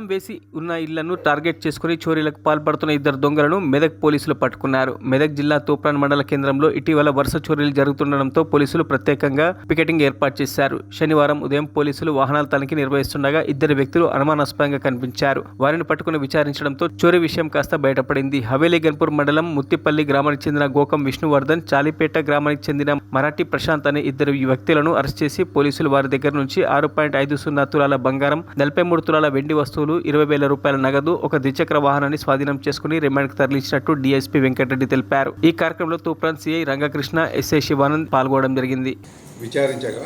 తాళం వేసి ఉన్న ఇళ్లను టార్గెట్ చేసుకుని చోరీలకు పాల్పడుతున్న ఇద్దరు దొంగలను మెదక్ పోలీసులు పట్టుకున్నారు. మెదక్ జిల్లా తూప్రాన్ మండల కేంద్రంలో ఇటీవల వరుస చోరీలు జరుగుతుండటంతో పోలీసులు ప్రత్యేకంగా పికెటింగ్ ఏర్పాటు చేశారు. శనివారం ఉదయం పోలీసులు వాహనాల తనిఖీ నిర్వహిస్తుండగా ఇద్దరు వ్యక్తులు అనుమానాస్పదంగా కనిపించారు. వారిని పట్టుకుని విచారించడంతో చోరీ విషయం కాస్త బయటపడింది. హవేలీ గన్పూర్ మండలం ముత్తిపల్లి గ్రామానికి చెందిన గోకం విష్ణువర్ధన్, చాలిపేట గ్రామానికి చెందిన మరాఠీ ప్రశాంత్ అనే ఇద్దరు వ్యక్తులను అరెస్ట్ చేసి పోలీసులు వారి దగ్గర నుంచి 6.50 తులాల బంగారం, 43 తులాల వెండి వస్తువులు, 20,000 రూపాయల నగదు, ఒక ద్విచక్ర వాహనాన్ని స్వాధీనం చేసుకుని రిమాండ్కు తరలించినట్టు డీఎస్పీ వెంకటరెడ్డి తెలిపారు. ఈ కార్యక్రమంలో తూప్రాన్ సిఐ రంగకృష్ణ, ఎస్ఐ శివానంద్ పాల్గొనడం జరిగింది. విచారించగా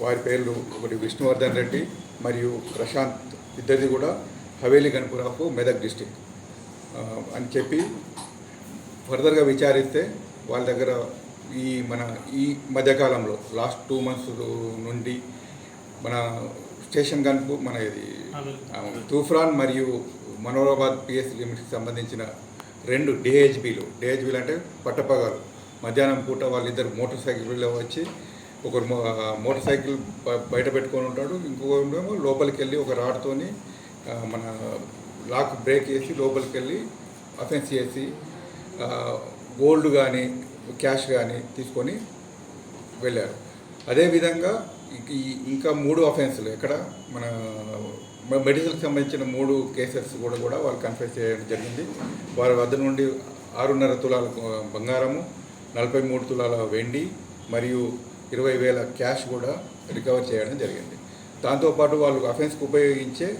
వారి పేర్లు ఒకటి విష్ణువర్ధన్ రెడ్డి మరియు ప్రశాంత్, ఇద్దరిది కూడా హవేలీ గన్పూర్ ఆఫ్ మెదక్ డిస్టిక్ అని చెప్పి ఫర్దర్గా విచారిస్తే వాళ్ళ దగ్గర ఈ మధ్యకాలంలో లాస్ట్ 2 months నుండి మన స్టేషన్ గన్పూర్ మన ఇది తూఫ్రాన్ మరియు మనోరాబాద్ పిఎస్ లిమిట్కి సంబంధించిన 2 డిహెచ్బీలు అంటే పట్టపగలు మధ్యాహ్నం పూట వాళ్ళిద్దరు మోటార్ సైకిల్లో వచ్చి ఒకరు మోటార్ సైకిల్ బయట పెట్టుకొని ఉంటాడు, ఇంకొకరేమో లోపలికి వెళ్ళి ఒక రాడ్తోని మన లాక్ బ్రేక్ చేసి లోపలికి వెళ్ళి అఫెన్స్ చేసి గోల్డ్ కానీ క్యాష్ కానీ తీసుకొని వెళ్ళారు. అదేవిధంగా ఇంకా 3 అఫెన్స్లు ఎక్కడ మన మెడిసిన్కి సంబంధించిన 3 కేసెస్ కూడా వాళ్ళు కన్ఫెస్ చేయడం జరిగింది. వారి వద్ద నుండి 6.5 తులాల బంగారము, 43 తులాల వెండి మరియు 20,000 క్యాష్ కూడా రికవర్ చేయడం జరిగింది. దాంతోపాటు వాళ్ళు అఫెన్స్కి ఉపయోగించే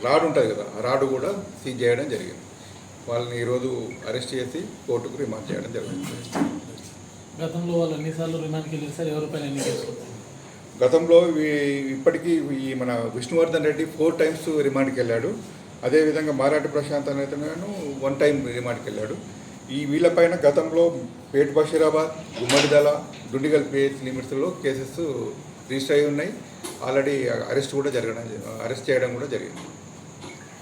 రాడ్ ఉంటుంది కదా, ఆ రాడ్ కూడా సీజ్ చేయడం జరిగింది. వాళ్ళని ఈరోజు అరెస్ట్ చేసి కోర్టుకు రిమాండ్ చేయడం జరిగింది. గతంలో వాళ్ళు ఎన్నిసార్లు రిమాండ్కి వెళ్ళారు సార్? ఎవరిపైన ఎన్ని కేసులు? గతంలో ఇప్పటికీ ఈ మన విష్ణువర్ధన్ రెడ్డి 4 times రిమాండ్కి వెళ్ళాడు. అదేవిధంగా మరాఠీ ప్రశాంత్ అనేతను 1 time రిమాండ్కి వెళ్ళాడు. వీళ్ళపైన గతంలో పేట్ బషీరాబాద్, గుమ్మడిదల, దుండిగల్ పిఎస్ లిమిట్స్లో కేసెస్ రిజిస్టర్ అయి ఉన్నాయి. ఆల్రెడీ అరెస్ట్ చేయడం కూడా జరిగింది.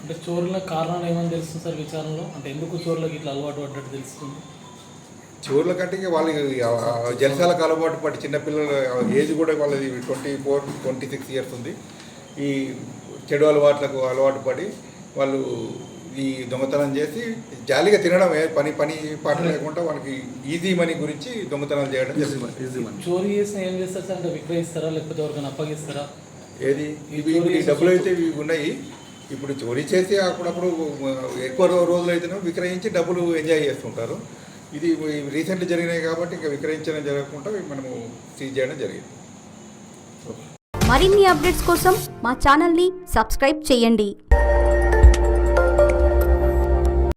అంటే చోరుల కారణాలు ఏమని తెలుస్తుంది సార్ విచారణలో? అంటే ఎందుకు చోరులకు ఇట్లా అలవాటు పడ్డట్టు తెలుస్తుంది? చోర్ల కంటే వాళ్ళకి జలసాలకు అలవాటు పడి చిన్నపిల్లల ఏజ్ కూడా వాళ్ళది 24-26 years ఉంది. ఈ చెడు అలవాట్లకు అలవాటు పడి వాళ్ళు ఈ దొంగతనం చేసి జాలీగా తినడం, పని పాట లేకుండా వాళ్ళకి ఈజీ మనీ గురించి దొంగతనాలు చేయడం జరుగుతుంది. చోరీ చేసిన ఏం చేస్తారు సార్? అంటే విక్రయిస్తారా లేకపోతే ఎవరికైనా అప్పగిస్తారా? ఏది ఈ డబ్బులు అయితే ఇవి ఉన్నాయి. ఇప్పుడు చోరీ చేసి అప్పుడప్పుడు ఎక్కువ రోజులు అయితేనే విక్రయించి డబ్బులు ఎంజాయ్ చేస్తుంటారు. ఇది రీసెంట్లీ జరిగినాయి కాబట్టి ఇంకా విక్రయించడం జరగకుండా మనము సీజ్ చేయడం జరిగింది. మరిన్ని అప్డేట్స్ కోసం మా ఛానల్ని సబ్స్క్రైబ్ చేయండి.